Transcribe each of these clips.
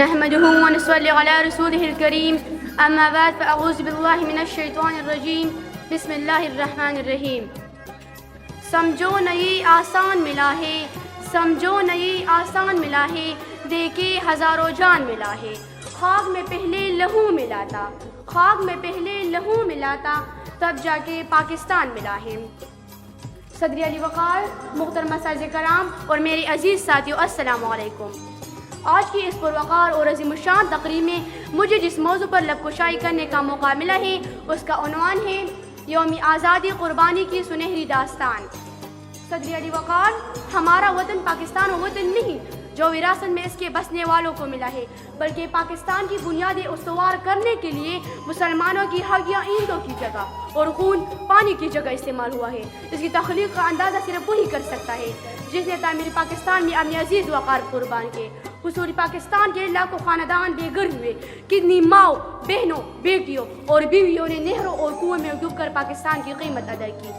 نحمده ونصلي على رسوله الكريم اما بعد فاعوذ بالله من الشیطان الرجیم بسم اللہ الرحمن الرحیم. سمجھو نئی آسان ملا ہے، سمجھو نئی آسان ملا ہے، دیکھے ہزاروں جان ملا ہے. خاک میں پہلے لہو ملا تھا، خاک میں پہلے لہو ملا تھا، تب جا کے پاکستان ملا ہے. صدر علی وقار، محترم اساتذہ کرام اور میرے عزیز ساتھیوں، السلام علیکم. آج کی اس پروقار اور عظیم الشان تقریب میں مجھے جس موضوع پر لب کشائی کرنے کا موقع ملا ہے اس کا عنوان ہے یوم آزادی قربانی کی سنہری داستان. صدر علی وقار، ہمارا وطن پاکستان وہ وطن نہیں جو وراثت میں اس کے بسنے والوں کو ملا ہے، بلکہ پاکستان کی بنیادیں استوار کرنے کے لیے مسلمانوں کی ہڈیاں اینٹوں کی جگہ اور خون پانی کی جگہ استعمال ہوا ہے. اس کی تخلیق کا اندازہ صرف وہی کر سکتا ہے جس نے تعمیر پاکستان میں اپنے عزیز وقار قربان کیے. حصول پاکستان کے لاکھوں خاندان بے گھر ہوئے، کتنی ماؤں، بہنوں، بیٹیوں اور بیویوں نے نہروں اور کنویں میں ڈوب کر پاکستان کی قیمت ادا کی.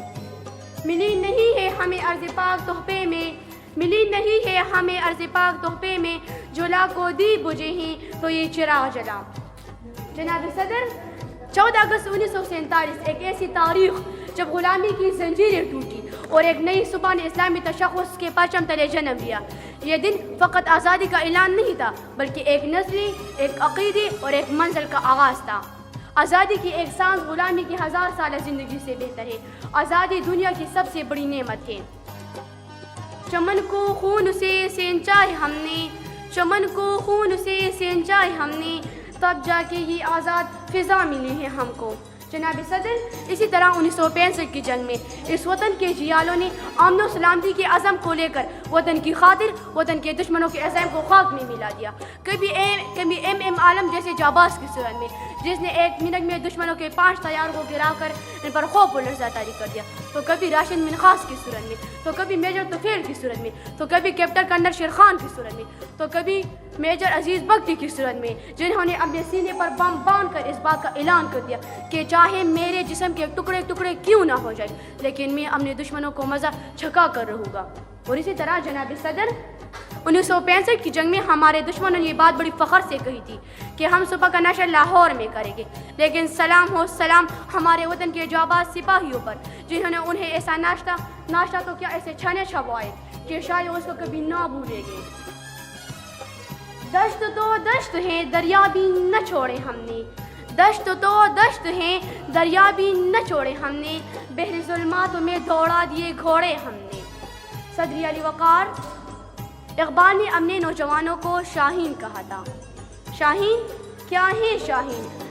ملی نہیں ہے ہمیں ارض پاک تحفے میں، ملی نہیں ہے ہمیں ارض پاک تحفے میں، جلا کو دی بجھے ہیں تو یہ چراغ جلا. جناب صدر، 14 اگست 1947 ایک ایسی تاریخ جب غلامی کی زنجیریں ٹوٹی اور ایک نئی صبح نے اسلامی تشخص کے پرچم تلے جنم لیا. یہ دن فقط آزادی کا اعلان نہیں تھا بلکہ ایک نسلی، ایک عقیدے اور ایک منزل کا آغاز تھا. آزادی کی ایک سانس غلامی کی 1000 سالہ زندگی سے بہتر ہے. آزادی دنیا کی سب سے بڑی نعمت ہے. چمن کو خون سے سینچا ہے ہم نے، چمن کو خون سے سینچا ہے ہم نے، تب جا کے یہ آزاد فضا ملی ہے ہم کو. جناب صدر، اسی طرح 1965 کی جنگ میں اس وطن کے جیالوں نے امن و سلامتی کے عزم کو لے کر وطن کی خاطر وطن کے دشمنوں کے عزائم کو خاک میں ملا دیا. کبھی ایم عالم جیسے جاباز کی صورت میں جس نے ایک منٹ میں دشمنوں کے 5 طیاروں کو گرا کر ان پر خوف و لرزہ طاری کر دیا، تو کبھی راشد منخاس کی صورت میں، تو کبھی میجر طفیل کی صورت میں، تو کبھی کیپٹن کرنل شیر خان کی صورت میں، تو کبھی میجر عزیز بگٹی کی صورت میں، جنہوں نے اپنے سینے پر بم باندھ کر اس بات کا اعلان کر دیا کہ چاہے میرے جسم کے ٹکڑے ٹکڑے کیوں نہ ہو جائے لیکن میں اپنے دشمنوں کو مزہ چھکا کر رہوں گا. اور اسی طرح جناب صدر، 1965 کی جنگ میں ہمارے دشمنوں نے یہ بات بڑی فخر سے کہی تھی کہ ہم صبح کا نشر لاہور میں کریں گے، لیکن سلام ہو سلام ہمارے وطن کے جاباز سپاہیوں پر جنہوں نے انہیں ایسا ناشتہ تو کیا ایسے چھانے چھوائے کہ شاید اس کو کبھی نہ بھولیں گے. دشت تو دشت ہے دریا بھی نہ چھوڑے ہم نے، دشت تو دشت ہے دریا بھی نہ چھوڑے ہم نے، بحر ظلمات میں دوڑا دیے گھوڑے ہم نے. صدر علی وقار، اقبال نے اپنے نوجوانوں کو شاہین کہا تھا. شاہین کیا ہے؟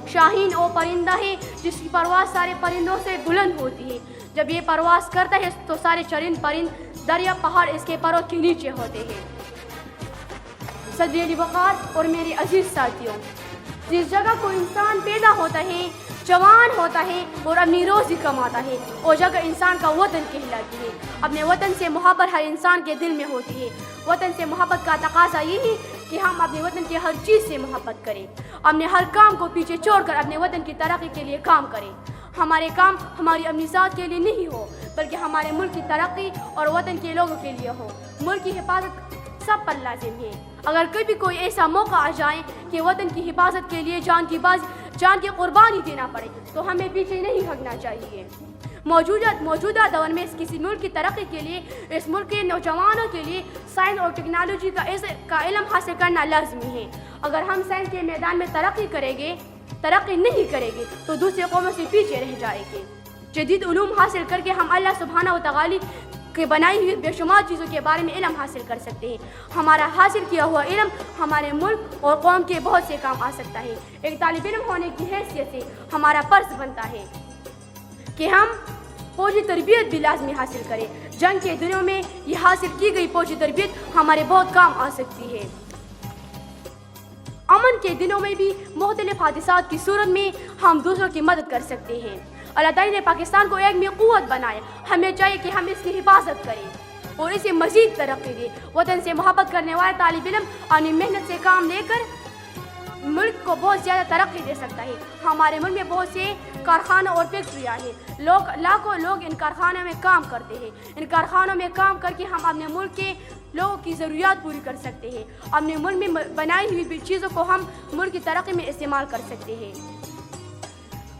شاہین وہ پرندہ ہے جس کی پرواز سارے پرندوں سے بلند ہوتی ہے. جب یہ پرواز کرتا ہے تو سارے چرند پرند دریا پہاڑ اس کے پروں کے نیچے ہوتے ہیں. صدر علی وقار اور میرے عزیز ساتھیوں، جس جگہ کوئی انسان پیدا ہوتا ہے، جوان ہوتا ہے اور اپنی روزی کماتا ہے، وہ جگہ انسان کا وطن کہلاتی ہے. اپنے وطن سے محبت ہر انسان کے دل میں ہوتی ہے. وطن سے محبت کا تقاضا یہ ہے کہ ہم اپنے وطن کے ہر چیز سے محبت کریں، اپنے ہر کام کو پیچھے چھوڑ کر اپنے وطن کی ترقی کے لیے کام کریں. ہمارے کام ہماری اپنی ذات کے لیے نہیں ہو بلکہ ہمارے ملک کی ترقی اور وطن کے لوگوں کے لیے ہو. ملک کی حفاظت سب پر لازم ہے. اگر کبھی کوئی ایسا موقع آ جائے کہ وطن کی حفاظت کے لیے جان کی قربانی دینا پڑے تو ہمیں پیچھے نہیں ہٹنا چاہیے. موجودہ دور میں کسی ملک کی ترقی کے لیے اس ملک کے نوجوانوں کے لیے سائنس اور ٹیکنالوجی کا علم حاصل کرنا لازمی ہے. اگر ہم سائنس کے میدان میں ترقی نہیں کریں گے تو دوسرے قوموں سے پیچھے رہ جائیں گے. جدید علوم حاصل کر کے ہم اللہ سبحانہ و تعالی کے بنائی ہوئی بے شمار چیزوں کے بارے میں علم حاصل کر سکتے ہیں. ہمارا حاصل کیا ہوا علم ہمارے ملک اور قوم کے بہت سے کام آ سکتا ہے. ایک طالب علم ہونے کی حیثیت سے ہمارا فرض بنتا ہے کہ ہم فوجی تربیت بھی لازمی حاصل کریں. جنگ کے دنوں میں یہ حاصل کی گئی فوجی تربیت ہمارے بہت کام آ سکتی ہے. امن کے دنوں میں بھی مختلف حادثات کی صورت میں ہم دوسروں کی مدد کر سکتے ہیں. اللہ تعالیٰ نے پاکستان کو ایک میں قوت بنایا. ہمیں چاہیے کہ ہم اس کی حفاظت کریں اور اسے مزید ترقی دیں. وطن سے محبت کرنے والے طالب علم اپنی محنت سے کام لے کر ملک کو بہت زیادہ ترقی دے سکتا ہے. ہمارے ملک میں بہت سے کارخانہ اور فیکٹریاں ہیں. لاکھوں لوگ ان کارخانوں میں کام کرتے ہیں. ان کارخانوں میں کام کر کے ہم اپنے ملک کے لوگوں کی ضروریات پوری کر سکتے ہیں. اپنے ملک میں بنائی ہوئی چیزوں کو ہم ملک کی ترقی میں استعمال کر سکتے ہیں.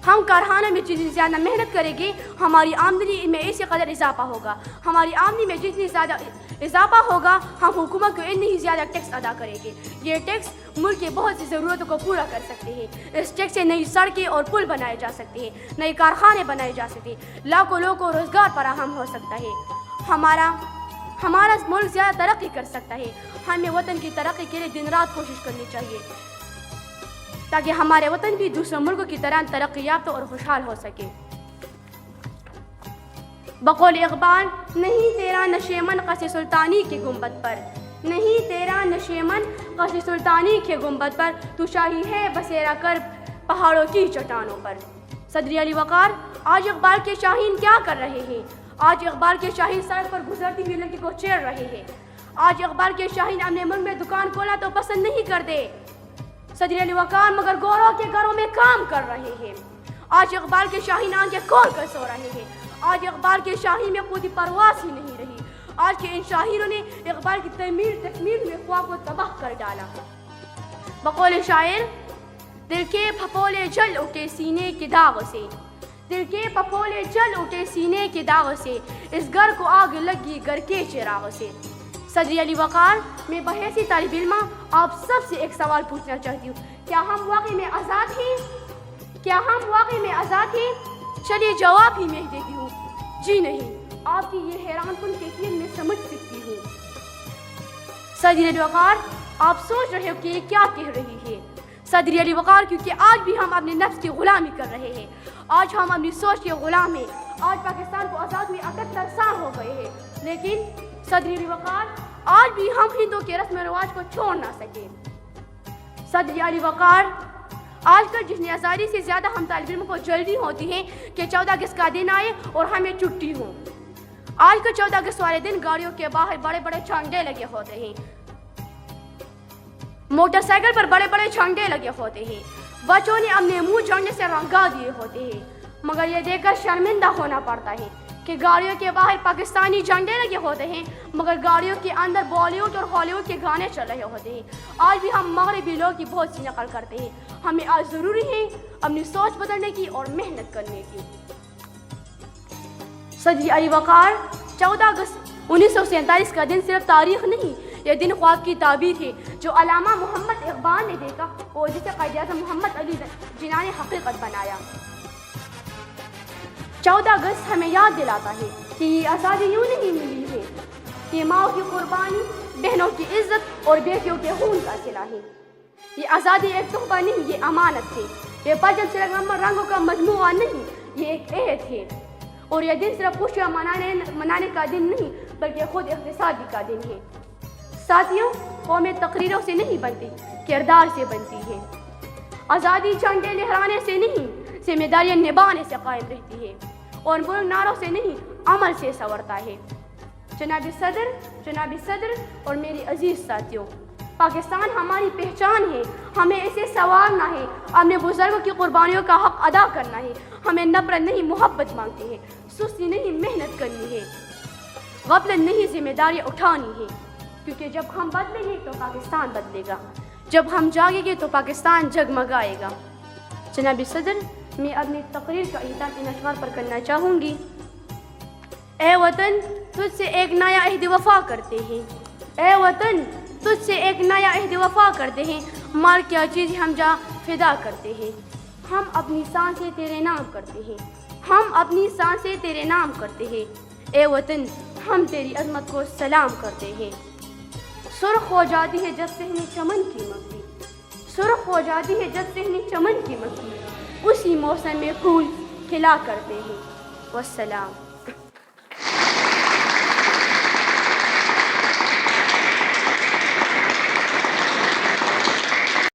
ہم کارخانوں میں جتنی زیادہ محنت کریں گے ہماری آمدنی میں اسی قدر اضافہ ہوگا. ہماری آمدنی میں جتنی زیادہ اضافہ ہوگا ہم حکومت کو اتنی ہی زیادہ ٹیکس ادا کریں گے. یہ ٹیکس ملک کی بہت سی ضرورتوں کو پورا کر سکتے ہیں. اس ٹیکس سے نئی سڑکیں اور پل بنائے جا سکتے ہیں, نئے کارخانے بنائے جا سکتے ہیں, لاکھوں لوگوں کو روزگار فراہم ہو سکتا ہے. ہمارا ملک زیادہ ترقی کر سکتا ہے. ہمیں وطن کی ترقی کے لیے دن رات کوشش کرنی چاہیے تاکہ ہمارے وطن بھی دوسرے ملکوں کی طرح ترقی یافتہ اور خوشحال ہو سکے. بقول اقبال, نہیں تیرا نشیمن قصر سلطانی کے گنبد پر, نہیں تیرا نشیمن قصر سلطانی کے گنبد پر, تو شاہی ہے بسیرا کر پہاڑوں کی چٹانوں پر. صدر علی وقار, آج اقبال کے شاہین کیا کر رہے ہیں؟ آج اقبال کے شاہین سڑک پر گزرتی ہوئی لڑکی کو چھیڑ رہے ہیں. آج اقبال کے شاہین اپنے ملک میں دکان کھولنا تو پسند نہیں کرتے صدر علی وقار, مگر گوروں کے گھروں میں کام کر رہے ہیں. آج اقبال کے شاہین آنکھیں کھول کر سو رہے ہیں. آج اقبال کے شاہین میں خودی پرواز ہی نہیں رہی. آج کے ان شاہینوں نے اقبال کی تکمیل میں خواب کو تباہ کر ڈالا. بقول شاعر, دل کے پھپولے جل اٹھے سینے کے داغ سے, دل کے پھپولے جل اٹھے سینے کے داغ سے, اس گھر کو آگ لگی گھر کے چراغ سے. صدر علی وقار, میں بحیثی طالب علمہ آپ سب سے ایک سوال پوچھنا چاہتی ہوں, کیا ہم واقعی میں آزاد ہیں؟ کیا ہم واقعی میں آزاد ہیں؟ چلیے جواب ہی میں دیتی ہوں, جی نہیں. آپ کی یہ حیران کن کیفیت میں سمجھ سکتی ہوں. صدر علی وقار, آپ سوچ رہے ہو کہ یہ کیا کہہ رہی ہے. صدر علی وقار, کیونکہ آج بھی ہم اپنے نفس کی غلامی کر رہے ہیں. آج ہم اپنی سوچ کے غلام ہیں. آج پاکستان کو آزاد ہوئے 78 سال ہو گئے ہیں, لیکن صدر علی وقار, آج بھی ہم ہندوؤں کے رسم و رواج کو چھوڑ نہ سکے. صدر علی وقار, آج کل جتنی آزادی سے زیادہ ہم طالب علموں کو جلدی ہوتی ہے کہ 14 اگست کا دن آئے اور ہمیں چھٹی ہو. آج کل 14 اگست والے دن گاڑیوں کے باہر بڑے بڑے جھنڈے لگے ہوتے ہیں, موٹر سائیکل پر بڑے بڑے جھنڈے لگے ہوتے ہیں. بچوں نے اپنے منہ جھنڈے سے رنگا دیے ہوتے ہیں, مگر یہ دیکھ کر شرمندہ ہونا پڑتا ہے کہ گاڑیوں کے باہر پاکستانی جھنڈے لگے ہوتے ہیں, مگر گاڑیوں کے اندر بالی ووڈ اور ہالی ووڈ کے گانے چل رہے ہوتے ہیں. آج بھی ہم مغربی لوگ کی بہت سی نقل کرتے ہیں. ہمیں آج ضروری ہے اپنی سوچ بدلنے کی اور محنت کرنے کی. صدر علی وقار, 14 اگست 1947 کا دن صرف تاریخ نہیں, یہ دن خواب کی تعبیر ہے جو علامہ محمد اقبال نے دیکھا اور جسے قائد اعظم محمد علی جناح نے حقیقت بنایا. 14 اگست ہمیں یاد دلاتا ہے کہ یہ آزادی یوں نہیں ملی ہے. یہ ماؤں کی قربانی, بہنوں کی عزت اور بیٹیوں کے خون کا صلہ ہے. یہ آزادی ایک تحفہ نہیں, یہ امانت ہے. یہ پرچم سے رنگوں کا مجموعہ نہیں, یہ ایک عہد ہے. اور یہ دن صرف خوشیاں منانے کا دن نہیں بلکہ خود اقتصادی کا دن ہے. ساتھیوں, قومیں تقریروں سے نہیں بنتی, کردار سے بنتی ہے. آزادی جھنڈے لہرانے سے نہیں, ذمہ داریاں نبھانے سے قائم رہتی ہے. اور ملک نعروں سے نہیں, عمل سے سنورتا ہے. جناب صدر اور میری عزیز ساتھیوں, پاکستان ہماری پہچان ہے. ہمیں اسے سنوارنا ہے, اپنے بزرگوں کی قربانیوں کا حق ادا کرنا ہے. ہمیں نفرت نہیں محبت مانگتی ہے, سستی نہیں محنت کرنی ہے, غفلت نہیں ذمہ داریاں اٹھانی ہے. کیونکہ جب ہم بدلیں گے تو پاکستان بدلے گا, جب ہم جاگیں گے تو پاکستان جگمگائے گا. جناب صدر, میں اپنی تقریر کا اختتام ان اشعار پر کرنا چاہوں گی. اے وطن, تجھ سے ایک نیا عہد وفا کرتے ہیں. اے وطن, تجھ سے ایک نیا عہد وفا کرتے ہیں. مال کیا چیز ہم جا فدا کرتے ہیں. ہم اپنی سانسیں تیرے نام کرتے ہیں. ہم اپنی سانسیں تیرے نام کرتے ہیں. اے وطن, ہم تیری عظمت کو سلام کرتے ہیں. سرخ ہو جاتی ہے جب صحن چمن کی مکھی, سرخ ہو جاتی ہے جب صحن چمن کی مکھی, اسی موسم میں پھول کھلا کرتے ہیں. والسلام.